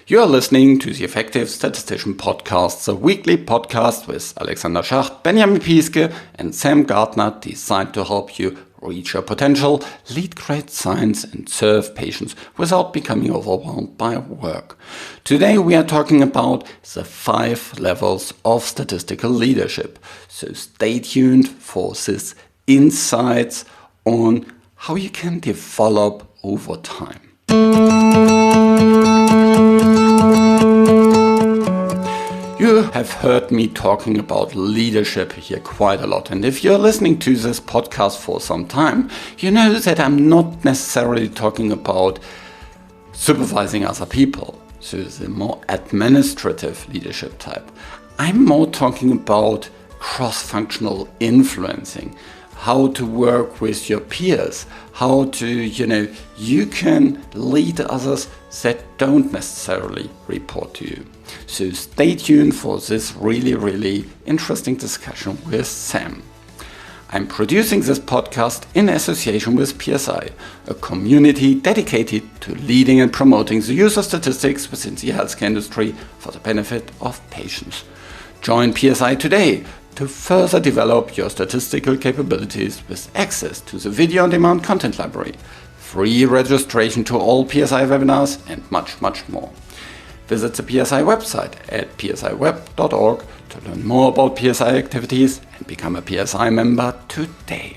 You are listening to the Effective Statistician podcast, the weekly podcast with Alexander Schacht, Benjamin Pieske, and Sam Gardner, designed to help you reach your potential, lead great science, and serve patients without becoming overwhelmed by work. Today we are talking about the 5 levels of statistical leadership. So stay tuned for these insights on how you can develop over time. You have heard me talking about leadership here quite a lot, and if you're listening to this podcast for some time, you know that I'm not necessarily talking about supervising other people, so the more administrative leadership type. I'm more talking about cross-functional influencing, how to work with your peers, how to, you can lead others that don't necessarily report to you. So stay tuned for this really interesting discussion with Sam. I'm producing this podcast in association with PSI, a community dedicated to leading and promoting the use of statistics within the healthcare industry for the benefit of patients. Join PSI today to further develop your statistical capabilities with access to the video-on-demand content library, free registration to all PSI webinars, and much more. Visit the PSI website at psiweb.org to learn more about PSI activities and become a PSI member today.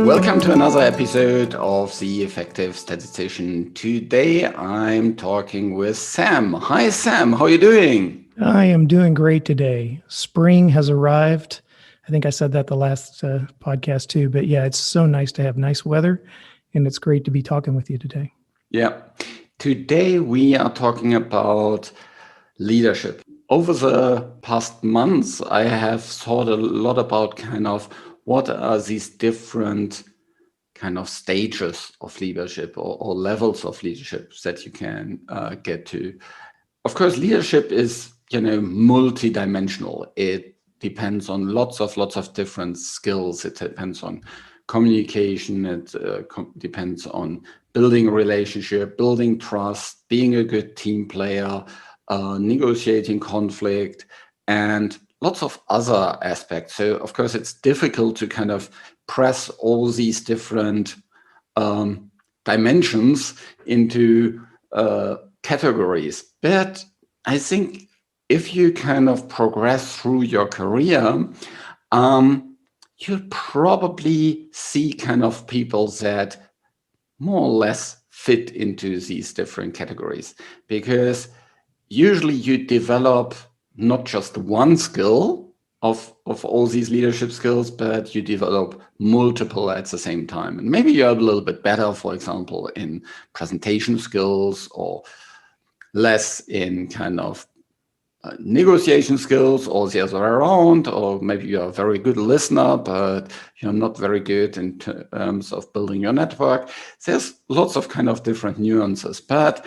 Welcome to another episode of the Effective Statistician. Today I'm talking with Sam. Hi Sam, how are you doing? I am doing great today. Spring has arrived. I think I said that the last podcast too, but yeah, it's so nice to have nice weather, and it's great to be talking with you today. Yeah. Today we are talking about leadership. Over the past months, I have thought a lot about what are these different stages of leadership or levels of leadership that you can get to. Of course, leadership is, multidimensional. It depends on lots of different skills. It depends on communication. It depends on building a relationship, building trust, being a good team player, negotiating conflict, and lots of other aspects. So, of course, it's difficult to press all these different dimensions into categories. But I think if you progress through your career, you'll probably see people that more or less fit into these different categories, because usually you develop not just one skill of all these leadership skills, but you develop multiple at the same time. And maybe you're a little bit better, for example, in presentation skills, or less in negotiation skills, or the other way around, or maybe you're a very good listener, but you're not very good in terms of building your network. There's lots of different nuances, but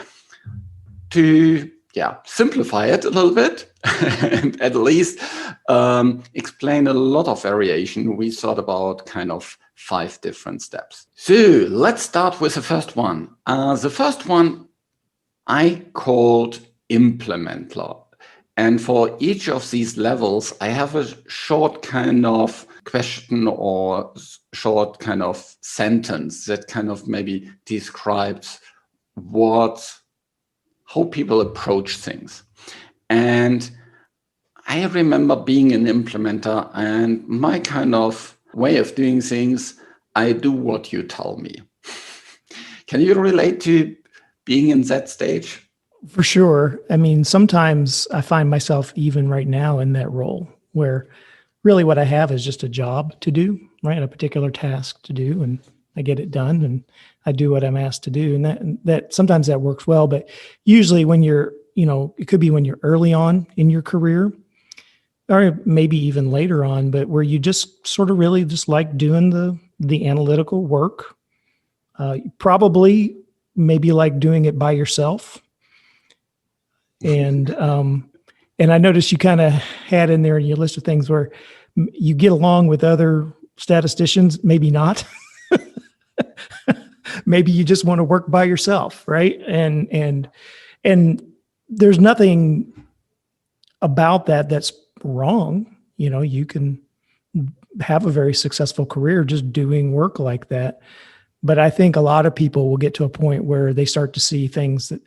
to simplify it a little bit and at least explain a lot of variation, we thought about 5 different steps. So let's start with the first one. The first one I called implementer. And for each of these levels, I have a short question or short sentence that maybe describes how people approach things. And I remember being an implementer, and my way of doing things, I do what you tell me. Can you relate to being in that stage? For sure. I mean, sometimes I find myself even right now in that role where really what I have is just a job to do, right? A particular task to do, and I get it done and I do what I'm asked to do. And that sometimes that works well, but usually when you're, it could be when you're early on in your career, or maybe even later on, but where you just sort of really just like doing the analytical work, probably maybe like doing it by yourself. And I noticed you had in there in your list of things where you get along with other statisticians, maybe not, maybe you just want to work by yourself, right? And there's nothing about that that's wrong. You can have a very successful career just doing work like that. But I think a lot of people will get to a point where they start to see things that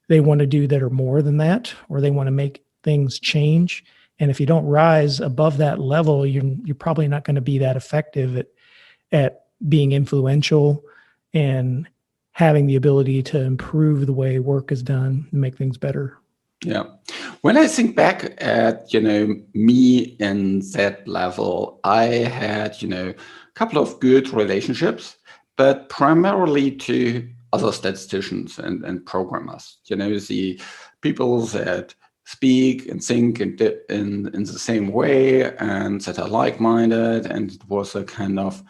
they want to do that are more than that, or they want to make things change. And if you don't rise above that level, you're probably not going to be that effective at being influential and having the ability to improve the way work is done and make things better. Yeah. When I think back at, me in that level, I had, a couple of good relationships, but primarily to other statisticians and programmers, the people that speak and think in the same way and that are like-minded. And it was a kind of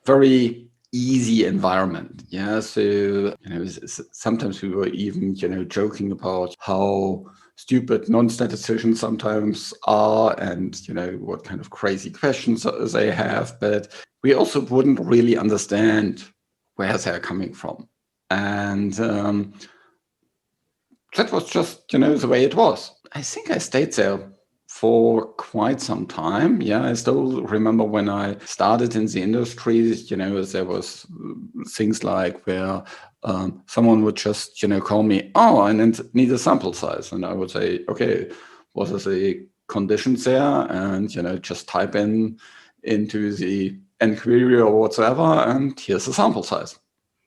very easy environment. Yeah. So, sometimes we were even, joking about how stupid non-statisticians sometimes are and, what kind of crazy questions they have. But we also wouldn't really understand where they're coming from. And that was just, the way it was. I think I stayed there for quite some time. Yeah, I still remember when I started in the industry, there was things like where someone would just, call me, oh, I need a sample size. And I would say, okay, what are the conditions there? And, just type into the query or whatsoever, and here's the sample size.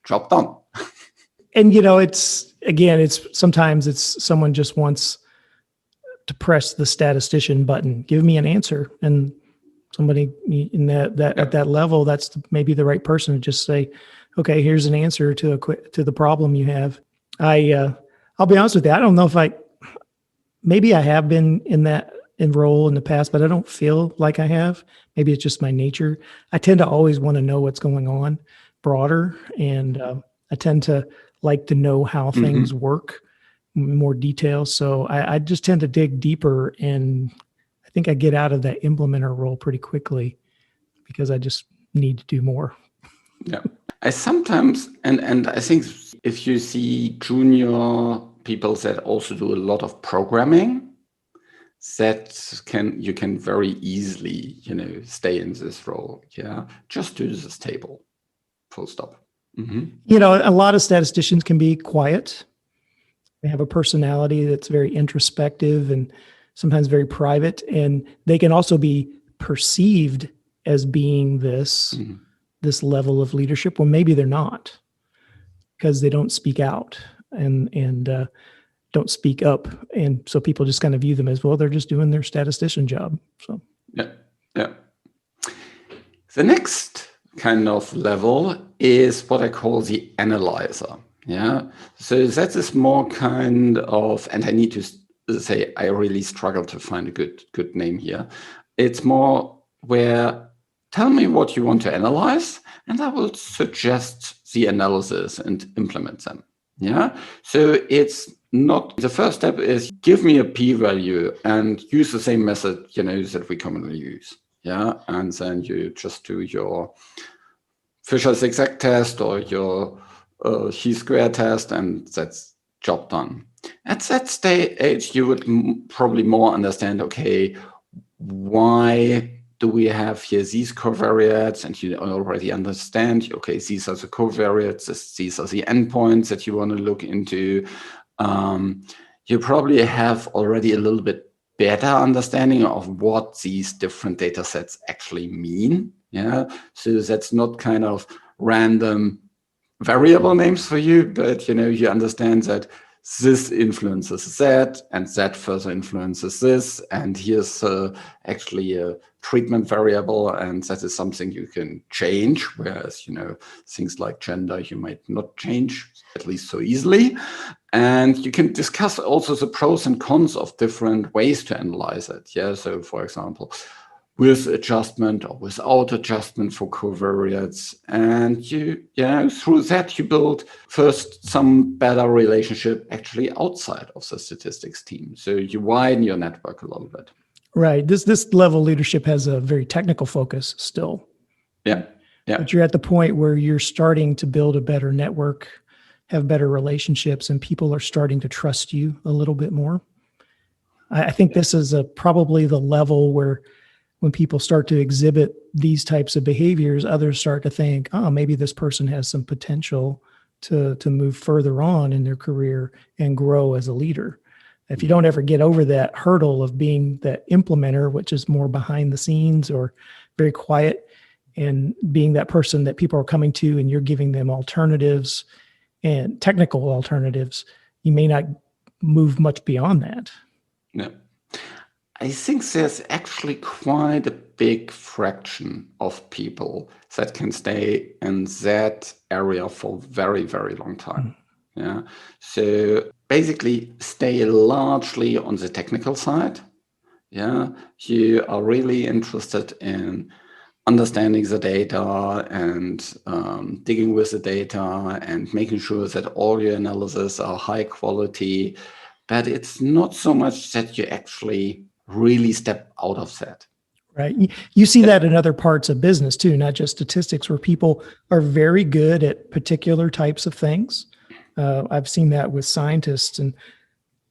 Job done. And, sometimes it's someone just wants to press the statistician button, give me an answer. And somebody in that at that level, that's maybe the right person to just say, okay, here's an answer to the problem you have. I'll be honest with you. I don't know if maybe I have been in that role in the past, but I don't feel like I have. Maybe it's just my nature. I tend to always want to know what's going on broader. And I tend to like to know how things work in more detail. So I just tend to dig deeper, and I think I get out of that implementer role pretty quickly because I just need to do more. Yeah. I sometimes, and I think if you see junior people that also do a lot of programming, you can very easily, stay in this role. Yeah. Just do this table. Full stop. Mm-hmm. A lot of statisticians can be quiet. They have a personality that's very introspective and sometimes very private. And they can also be perceived as being this level of leadership when maybe they're not, because they don't speak out and don't speak up. And so people just kind of view them as, well, they're just doing their statistician job. So yeah. The next kind of level is what I call the analyzer. Yeah. So that is more kind of, and I need to say, I really struggle to find a good name here. It's more where, tell me what you want to analyze, and I will suggest the analysis and implement them. Yeah. So it's not, the first step is give me a p-value and use the same method, that we commonly use. Yeah. And then you just do your Fisher's exact test or your chi-square test, and that's job done. At that stage, you would probably more understand, okay, why do we have here these covariates? And you already understand, okay, these are the covariates, these are the endpoints that you want to look into. You probably have already a little bit better understanding of what these different data sets actually mean. Yeah, so that's not kind of random variable names for you, but you understand that this influences that, and that further influences this, and here's actually a treatment variable, and that is something you can change, whereas things like gender you might not change at least so easily. And you can discuss also the pros and cons of different ways to analyze it. Yeah, so for example, with adjustment or without adjustment for covariates. And through that, you build first some better relationship actually outside of the statistics team. So you widen your network a little bit. Right. This level of leadership has a very technical focus still. Yeah. Yeah. But you're at the point where you're starting to build a better network, have better relationships, and people are starting to trust you a little bit more. I think this is probably the level where when people start to exhibit these types of behaviors, others start to think, oh, maybe this person has some potential to move further on in their career and grow as a leader. If you don't ever get over that hurdle of being the implementer, which is more behind the scenes or very quiet, and being that person that people are coming to and you're giving them alternatives and technical alternatives, you may not move much beyond that. Yeah. I think there's actually quite a big fraction of people that can stay in that area for a very, very long time. Yeah. So basically stay largely on the technical side. Yeah. You are really interested in understanding the data and digging with the data and making sure that all your analysis are high quality. But it's not so much that you actually really step out of that. Right. You see that in other parts of business too, not just statistics, where people are very good at particular types of things. I've seen that with scientists and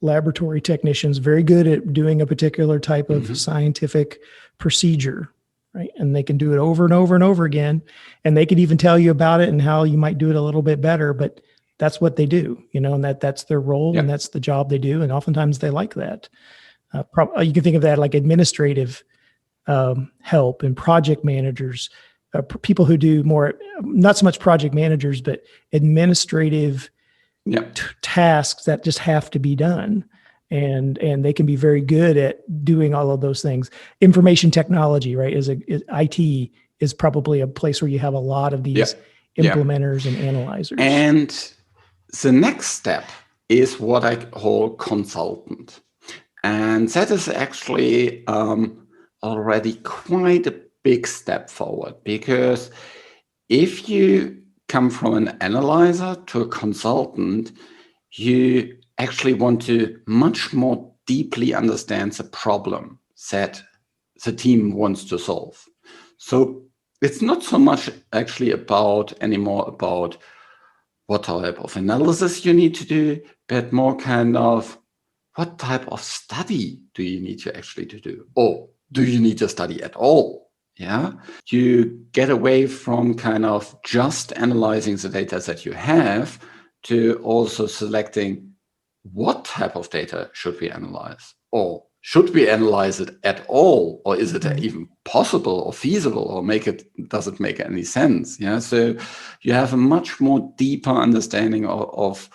laboratory technicians, very good at doing a particular type of scientific procedure, right? And they can do it over and over and over again. And they could even tell you about it and how you might do it a little bit better, but that's what they do, and that's their role and that's the job they do. And oftentimes they like that. You can think of that like administrative help and project managers, people who do more, not so much project managers, but administrative tasks that just have to be done. And they can be very good at doing all of those things. Information technology, right, IT is probably a place where you have a lot of these implementers and analyzers. And the next step is what I call consultant. And that is actually already quite a big step forward, because if you come from an analyzer to a consultant, you actually want to much more deeply understand the problem that the team wants to solve. So it's not so much actually anymore about what type of analysis you need to do, but more kind of what type of study do you need to actually to do? Or do you need to study at all? Yeah, you get away from kind of just analyzing the data that you have to also selecting what type of data should we analyze, or should we analyze it at all, or is it even possible or feasible, or does it make any sense? Yeah, so you have a much more deeper understanding of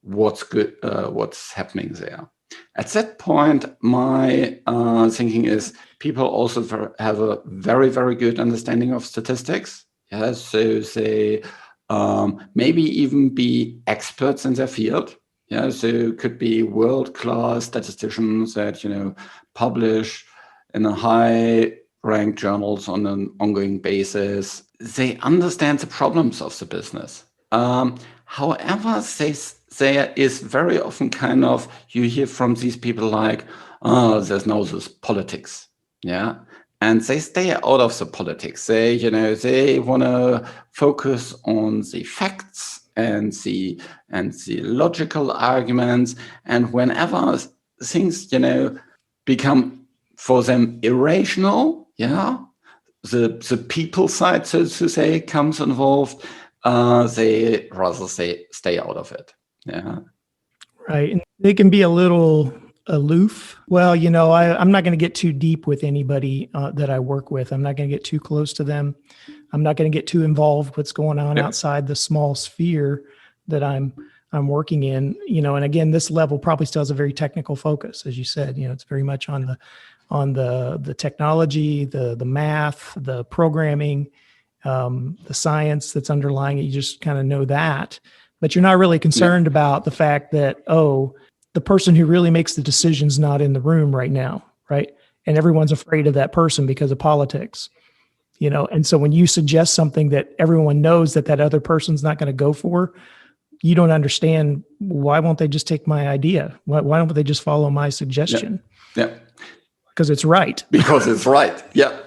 what's good, what's happening there. At that point, my thinking is people also have a very, very good understanding of statistics. Yeah, so they maybe even be experts in their field. Yeah, so could be world-class statisticians that publish in a high-ranked journals on an ongoing basis. They understand the problems of the business. However, there is very often kind of, you hear from these people like, oh, there's no this politics, yeah, and they stay out of the politics. They want to focus on the facts and the logical arguments, and whenever things become for them irrational, yeah, the people side, so to say, comes involved. They rather stay out of it. Yeah. Right. And they can be a little aloof. Well, I'm not going to get too deep with anybody that I work with. I'm not going to get too close to them. I'm not going to get too involved what's going on outside the small sphere that I'm working in. And again, this level probably still has a very technical focus, as you said. It's very much on the technology, the math, the programming, the science that's underlying it. You just kind of know that. But you're not really concerned about the fact that, the person who really makes the decision's not in the room right now, right? And everyone's afraid of that person because of politics, And so when you suggest something that everyone knows that other person's not going to go for, you don't understand, why won't they just take my idea? Why don't they just follow my suggestion? Yeah. Because it's right. Because it's right. Yeah.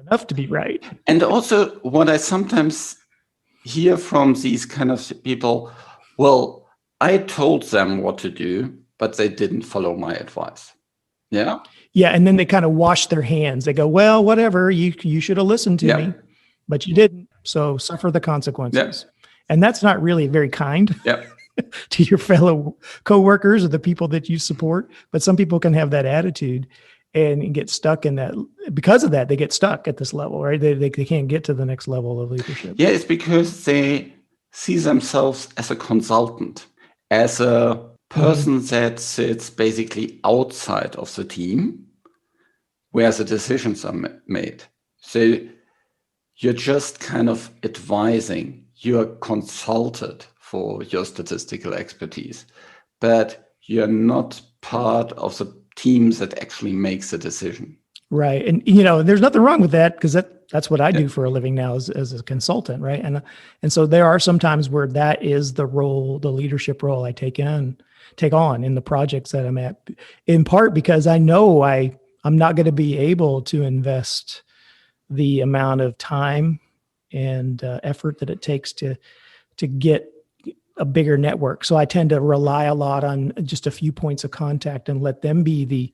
enough to be right. And also what I sometimes hear from these kind of people, well, I told them what to do, but they didn't follow my advice. Yeah. Yeah. And then they kind of wash their hands. They go, well, whatever, you should have listened to me, but you didn't. So suffer the consequences. And that's not really very kind to your fellow coworkers or the people that you support. But some people can have that attitude and get stuck in that. Because of that, they get stuck at this level, right? They can't get to the next level of leadership. Yeah, it's because they see themselves as a consultant, as a person that sits basically outside of the team where the decisions are made. So you're just kind of advising, you're consulted for your statistical expertise, but you're not part of the team that actually makes the decision. Right. And, you know, there's nothing wrong with that, because that's what I do for a living now as a consultant. Right. And so there are some times where that is the role, the leadership role I take on in the projects that I'm at, in part because I know I'm not going to be able to invest the amount of time and effort that it takes to get a bigger network. So I tend to rely a lot on just a few points of contact and let them be the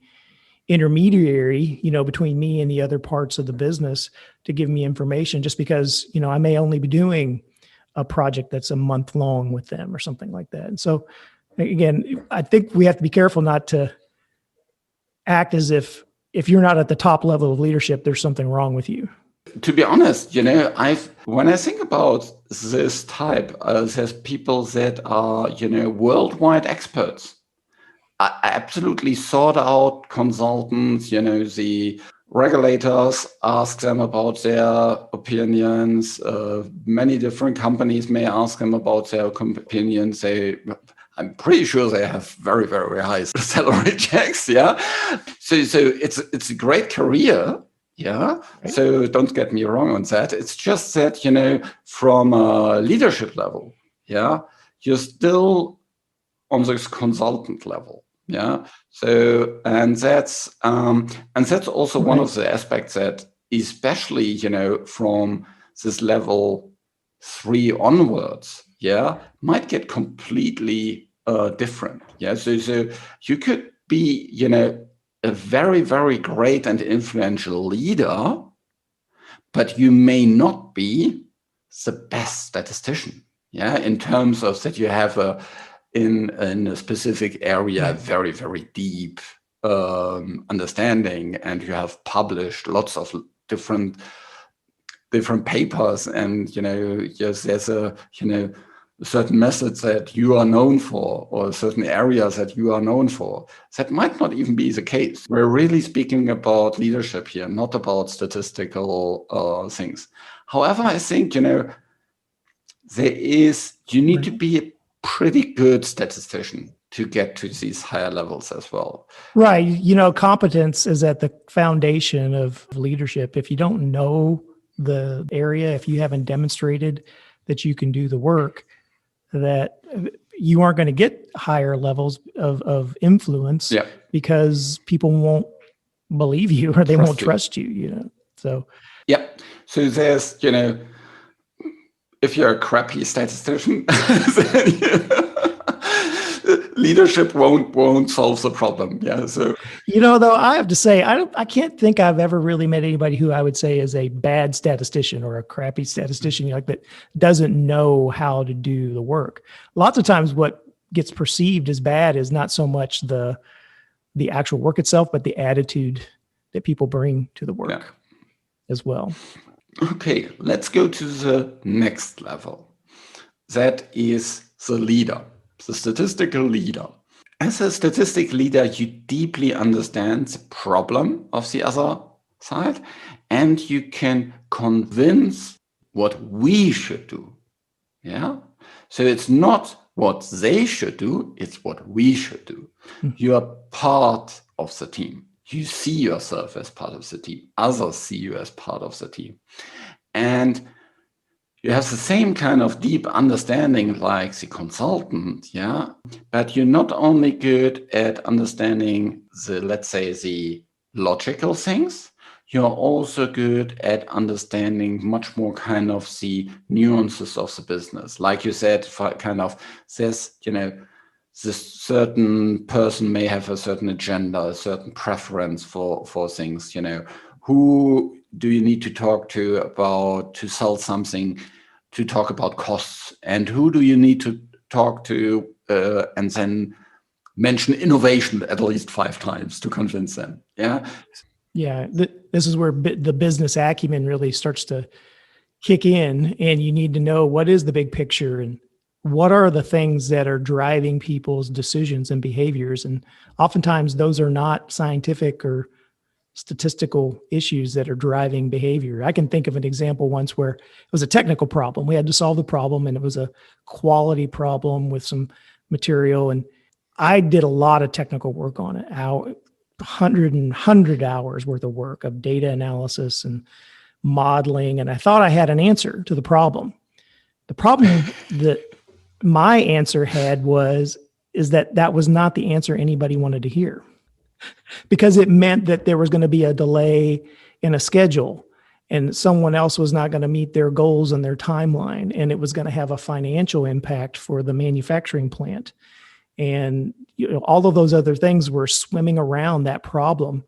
intermediary, you know, between me and the other parts of the business to give me information, just because, you know, I may only be doing a project that's a month long with them or something like that. And so again, I think we have to be careful not to act as if you're not at the top level of leadership, there's something wrong with you. To be honest, you know, when I think about this type, there's people that are, you know, worldwide experts. I absolutely sought out consultants, you know, the regulators ask them about their opinions. Many different companies may ask them about their opinions. I'm pretty sure they have very, very high salary checks. Yeah. So it's a great career. Yeah. Right. So don't get me wrong on that. It's just that, you know, from a leadership level, you're still on this consultant level. Yeah. So, and that's also one of the aspects that, especially, you know, from this level 3 onwards, might get completely different. Yeah. So you could be, you know, a very, very great and influential leader, but you may not be the best statistician. Yeah. In terms of that you have in a specific area, very, very deep understanding, and you have published lots of different papers, and, you know, yes, there's a, you know, certain methods that you are known for, or certain areas that you are known for. That might not even be the case. We're really speaking about leadership here, not about statistical things. However, I think, you know, you need to be a pretty good statistician to get to these higher levels as well. Right. You know, competence is at the foundation of leadership. If you don't know the area, if you haven't demonstrated that you can do the work, that you aren't going to get higher levels of influence because people won't believe you, or they won't trust you, you know. So so there's, you know, if you're a crappy statistician, then leadership won't solve the problem. Yeah. So, you know, though, I have to say, I can't think I've ever really met anybody who I would say is a bad statistician or a crappy statistician, like, that doesn't know how to do the work. Lots of times what gets perceived as bad is not so much the actual work itself, but the attitude that people bring to the work as well. Okay, let's go to the next level. That is the leader, the statistical leader. As a statistical leader, you deeply understand the problem of the other side, and you can convince what we should do. Yeah. So it's not what they should do, it's what we should do. You are part of the team. You see yourself as part of the team. Others see you as part of the team. And you have the same kind of deep understanding like the consultant, but you're not only good at understanding let's say, the logical things, you're also good at understanding much more kind of the nuances of the business. Like you said, for kind of this, this certain person may have a certain agenda, a certain preference for things, who do you need to talk to about to sell something, to talk about costs, and who do you need to talk to and then mention innovation at least 5 times to convince them. Yeah. Yeah. This is where the business acumen really starts to kick in, and you need to know what is the big picture and what are the things that are driving people's decisions and behaviors. And oftentimes those are not scientific or statistical issues that are driving behavior. I can think of an example once where it was a technical problem. We had to solve the problem, and it was a quality problem with some material. And I did a lot of technical work on it, 100 hours worth of work of data analysis and modeling. And I thought I had an answer to the problem. The problem that my answer had is that was not the answer anybody wanted to hear, because it meant that there was going to be a delay in a schedule and someone else was not going to meet their goals and their timeline. And it was going to have a financial impact for the manufacturing plant. And all of those other things were swimming around that problem.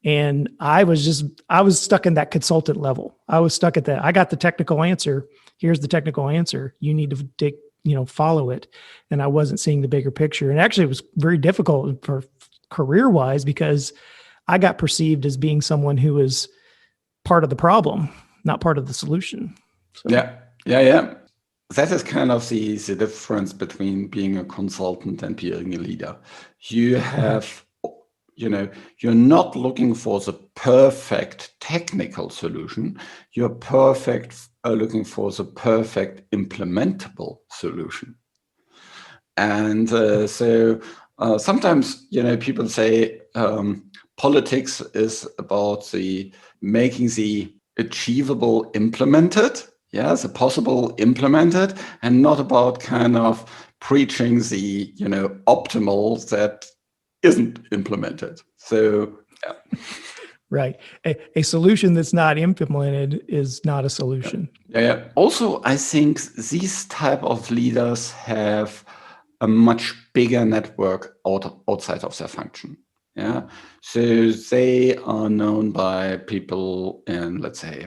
And I was stuck in that consultant level. I was stuck at that. I got the technical answer. Here's the technical answer. You need to follow it. And I wasn't seeing the bigger picture. And actually it was very difficult for career-wise, because I got perceived as being someone who was part of the problem, not part of the solution. So. Yeah. That is kind of the difference between being a consultant and being a leader. You have, you're not looking for the perfect technical solution. You're looking for the perfect implementable solution. And so sometimes, people say politics is about making the achievable implemented. Yeah, the possible implemented, and not about kind of preaching the, optimal that isn't implemented. So, yeah. Right. A solution that's not implemented is not a solution. Yeah. Also, I think these type of leaders have a much bigger network outside of their function. Yeah. So they are known by people in, let's say,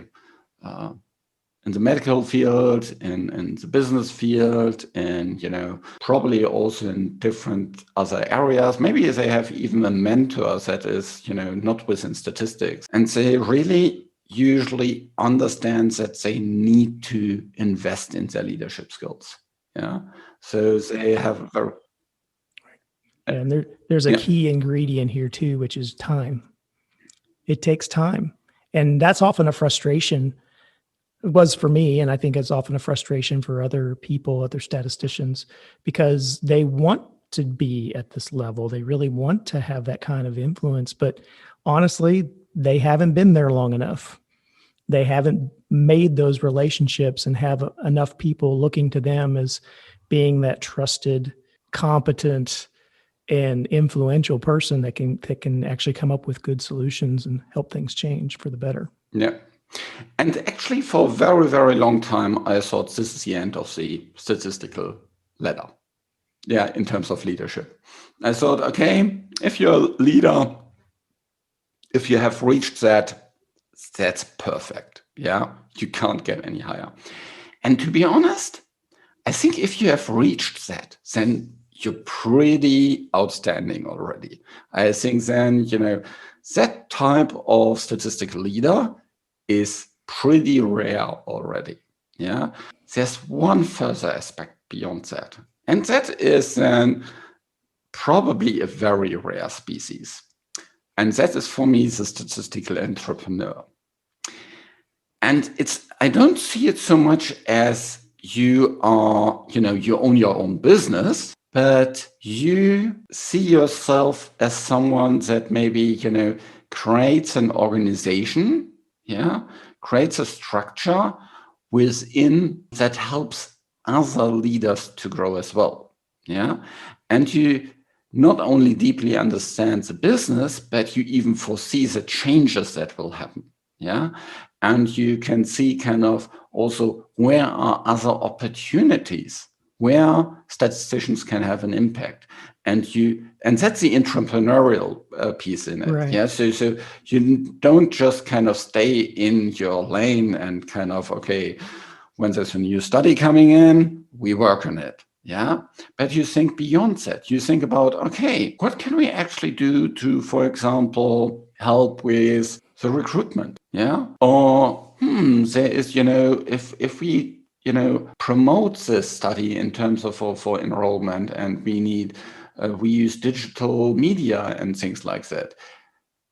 in the medical field, in the business field, and probably also in different other areas. Maybe they have even a mentor that is not within statistics, and they really usually understand that they need to invest in their leadership skills. Yeah, so they have very and there's a key ingredient here too, which is time. It takes time, and that's often a frustration. It was for me, and I think it's often a frustration for other people, other statisticians, because they want to be at this level. They really want to have that kind of influence, but honestly, they haven't been there long enough. They haven't made those relationships and have enough people looking to them as being that trusted, competent, and influential person that can actually come up with good solutions and help things change for the better. Yeah. And actually, for a very, very long time, I thought this is the end of the statistical ladder. Yeah, in terms of leadership. I thought, okay, if you're a leader, if you have reached that, that's perfect. Yeah, you can't get any higher. And to be honest, I think if you have reached that, then you're pretty outstanding already. I think then, that type of statistical leader is pretty rare already. Yeah, there's one further aspect beyond that, and that is then probably a very rare species, and that is for me the statistical entrepreneur. And I don't see it so much as you are, you own your own business, but you see yourself as someone that maybe creates an organization. Yeah, creates a structure within that helps other leaders to grow as well. Yeah, and you not only deeply understand the business, but you even foresee the changes that will happen. Yeah. And you can see kind of also where are other opportunities where statisticians can have an impact. And that's the entrepreneurial piece in it. Right. Yeah. So you don't just kind of stay in your lane and kind of, okay, when there's a new study coming in, we work on it. Yeah. But you think beyond that. You think about, okay, what can we actually do to, for example, help with the recruitment? Yeah. Or there is, if we promote this study in terms of for enrollment, and we use digital media and things like that.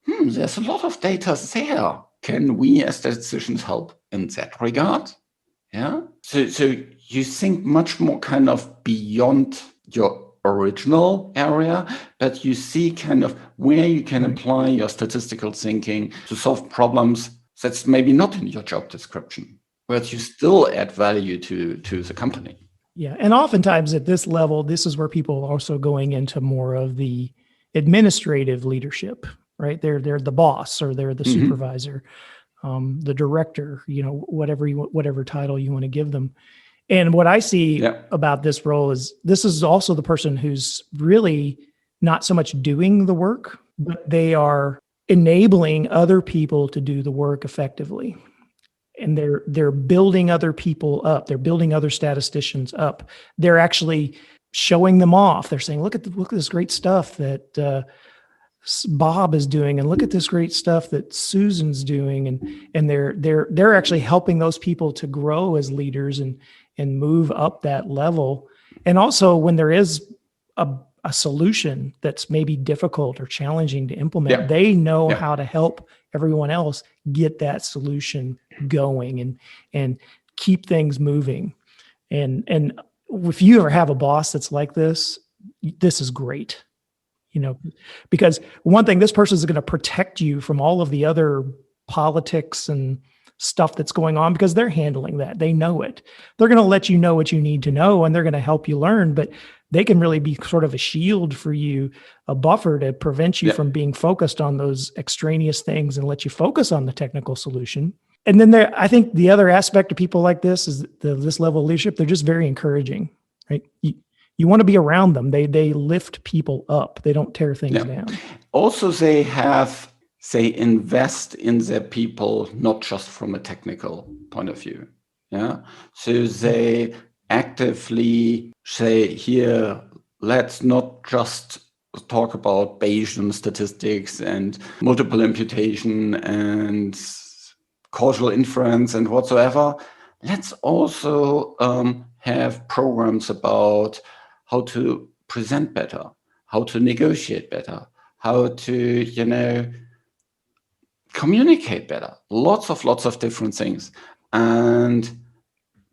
There's a lot of data there. Can we as statisticians help in that regard? Yeah. So you think much more kind of beyond your original area, but you see kind of where you can apply your statistical thinking to solve problems that's maybe not in your job description, where you still add value to the company. Yeah. And oftentimes at this level, this is where people are also going into more of the administrative leadership, right? They're the boss, or they're the supervisor, the director, whatever title you want to give them. And what I see about this role is this is also the person who's really not so much doing the work, but they are enabling other people to do the work effectively. And they're building other people up. They're building other statisticians up. They're actually showing them off. They're saying, look at this great stuff that Bob is doing, and look at this great stuff that Susan's doing. And they're actually helping those people to grow as leaders and move up that level. And also when there is a solution that's maybe difficult or challenging to implement, they know how to help everyone else get that solution going and keep things moving. And if you ever have a boss that's like this is great, because one thing, this person is going to protect you from all of the other politics and stuff that's going on, because they're handling that. They know it. They're going to let you know what you need to know, and they're going to help you learn, but they can really be sort of a shield for you, a buffer to prevent you from being focused on those extraneous things and let you focus on the technical solution. And then I think the other aspect of people like this is this level of leadership, they're just very encouraging, right? You want to be around them. They lift people up. They don't tear things down. Also, they invest in their people, not just from a technical point of view. Yeah. So they actively say, here, let's not just talk about Bayesian statistics and multiple imputation and causal inference and whatsoever. Let's also have programs about how to present better, how to negotiate better, how to, communicate better. Lots of different things. And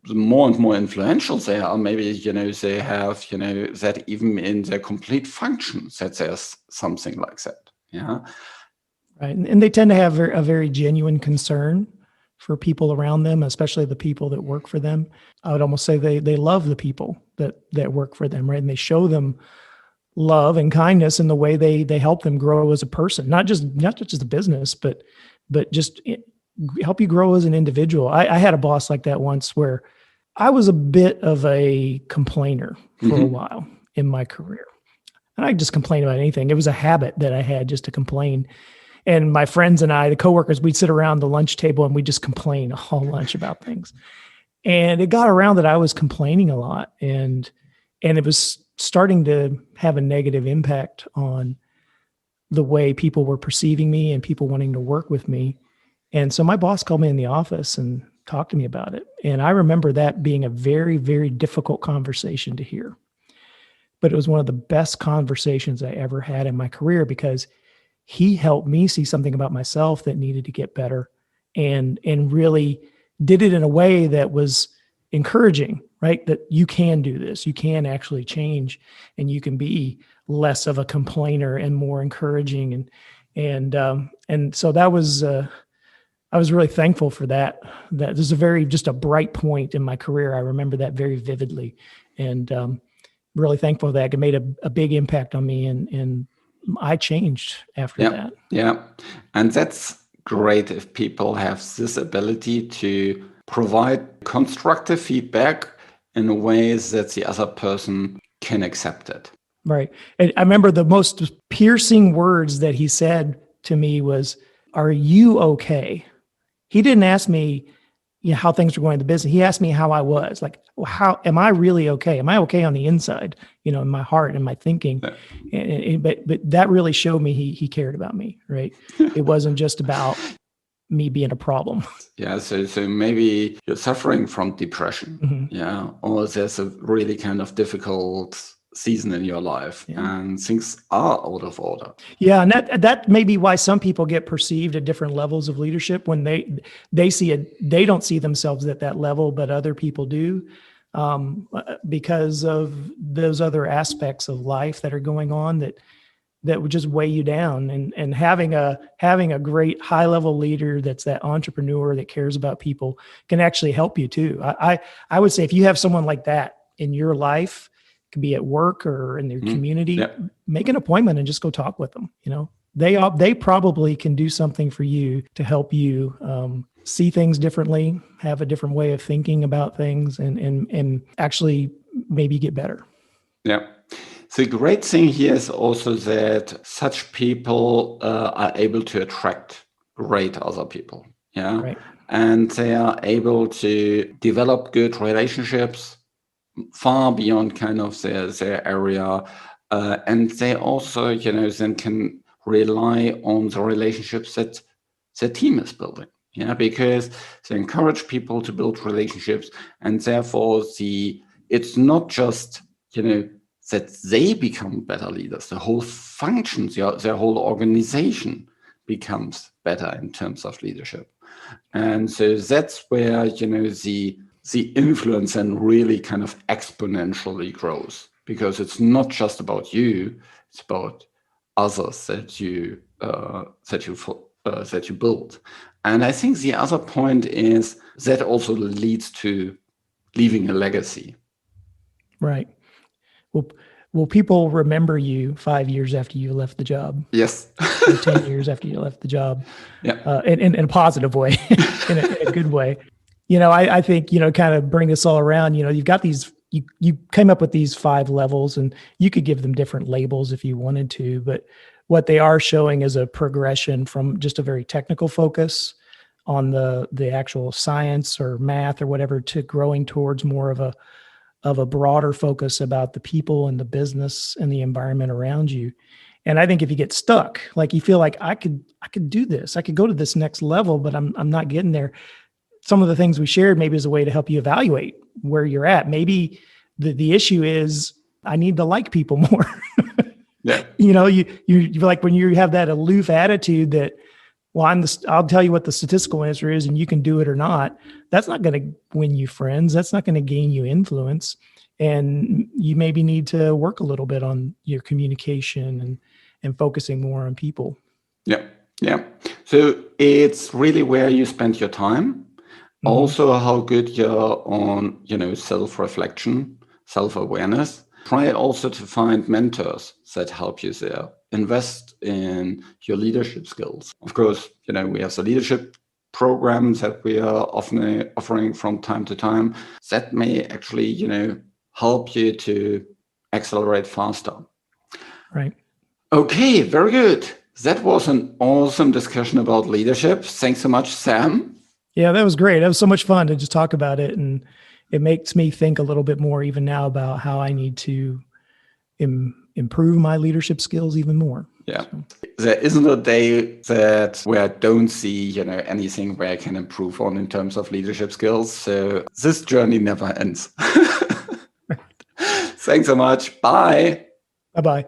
the more and more influential they are, maybe, they have, that even in their complete functions, that there's something like that. Yeah. Right. And they tend to have a very genuine concern for people around them, especially the people that work for them. I would almost say they love the people that work for them, right? And they show them love and kindness in the way they help them grow as a person, not just a business, but just help you grow as an individual. I had a boss like that once, where I was a bit of a complainer for a while in my career. And I just complained about anything. It was a habit that I had, just to complain. And my friends and I, the coworkers, we'd sit around the lunch table and we'd just complain all lunch about things. And it got around that I was complaining a lot, and it was starting to have a negative impact on the way people were perceiving me and people wanting to work with me. And so my boss called me in the office and talked to me about it. And I remember that being a very, very difficult conversation to hear. But it was one of the best conversations I ever had in my career, because he helped me see something about myself that needed to get better, and really did it in a way that was encouraging, right? That you can do this, you can actually change, and you can be less of a complainer and more encouraging. And so that was, I was really thankful for that. That was just a bright point in my career. I remember that very vividly. And really thankful that it made a big impact on me, and I changed after that. Yeah. And that's great if people have this ability to provide constructive feedback in a way that the other person can accept it. Right. And I remember the most piercing words that he said to me was, "Are you okay?" He didn't ask me, how things were going in the business. He asked me how I was. Like, well, how am I really okay? Am I okay on the inside? In my heart and my thinking. Yeah. But that really showed me he cared about me. Right. It wasn't just about me being a problem. Yeah. So maybe you're suffering from depression. Mm-hmm. Yeah. Or there's a really kind of difficult season in your life, and things are out of order. Yeah, and that may be why some people get perceived at different levels of leadership when they see it. They don't see themselves at that level, but other people do, because of those other aspects of life that are going on that would just weigh you down. And having a great high level leader that's that entrepreneur that cares about people can actually help you too. I would say if you have someone like that in your life, be at work or in their community, make an appointment and just go talk with them. They probably can do something for you to help you see things differently, have a different way of thinking about things, and actually maybe get better. Yeah. The great thing here is also that such people are able to attract great other people. Yeah. Right. And they are able to develop good relationships far beyond kind of their area, and they also then can rely on the relationships that the team is building, because they encourage people to build relationships, and therefore it's not just that they become better leaders. The whole function, their whole organization becomes better in terms of leadership, and so that's where the influence then really kind of exponentially grows, because it's not just about you; it's about others that you build. And I think the other point is that also leads to leaving a legacy. Right. Will people remember you 5 years after you left the job? Yes. Or 10 years after you left the job? Yeah. In a positive way, in a good way. I think, kind of bring this all around, you've got these, you came up with these 5 levels, and you could give them different labels if you wanted to, but what they are showing is a progression from just a very technical focus on the actual science or math or whatever to growing towards more of a broader focus about the people and the business and the environment around you. And I think if you get stuck, like you feel like I could do this, I could go to this next level, but I'm not getting there. Some of the things we shared maybe is a way to help you evaluate where you're at. Maybe the issue is I need to like people more. Yeah. You're like when you have that aloof attitude that, well, I'll tell you what the statistical answer is and you can do it or not. That's not going to win you friends. That's not going to gain you influence. And you maybe need to work a little bit on your communication and focusing more on people. Yeah. Yeah. So it's really where you spend your time. Also, how good you're on, self-reflection, self-awareness. Try also to find mentors that help you there. Invest in your leadership skills. Of course, we have the leadership programs that we are often offering from time to time that may actually, help you to accelerate faster. Right. Okay, very good. That was an awesome discussion about leadership. Thanks so much, Sam. Yeah, that was great. It was so much fun to just talk about it. And it makes me think a little bit more even now about how I need to improve my leadership skills even more. Yeah. So. There isn't a day where I don't see, anything where I can improve on in terms of leadership skills. So this journey never ends. Thanks so much. Bye. Bye-bye.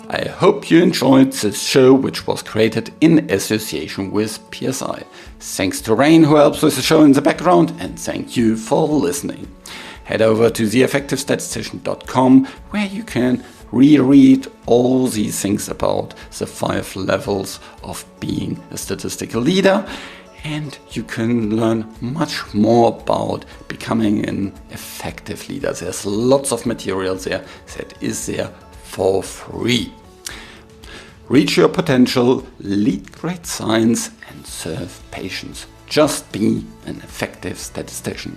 I hope you enjoyed this show, which was created in association with PSI. Thanks to Rain, who helps with the show in the background, and thank you for listening. Head over to theeffectivestatistician.com, where you can reread all these things about the 5 levels of being a statistical leader. and you can learn much more about becoming an effective leader. There's lots of material there that is there for free. Reach your potential, lead great science, and serve patients. Just be an effective statistician.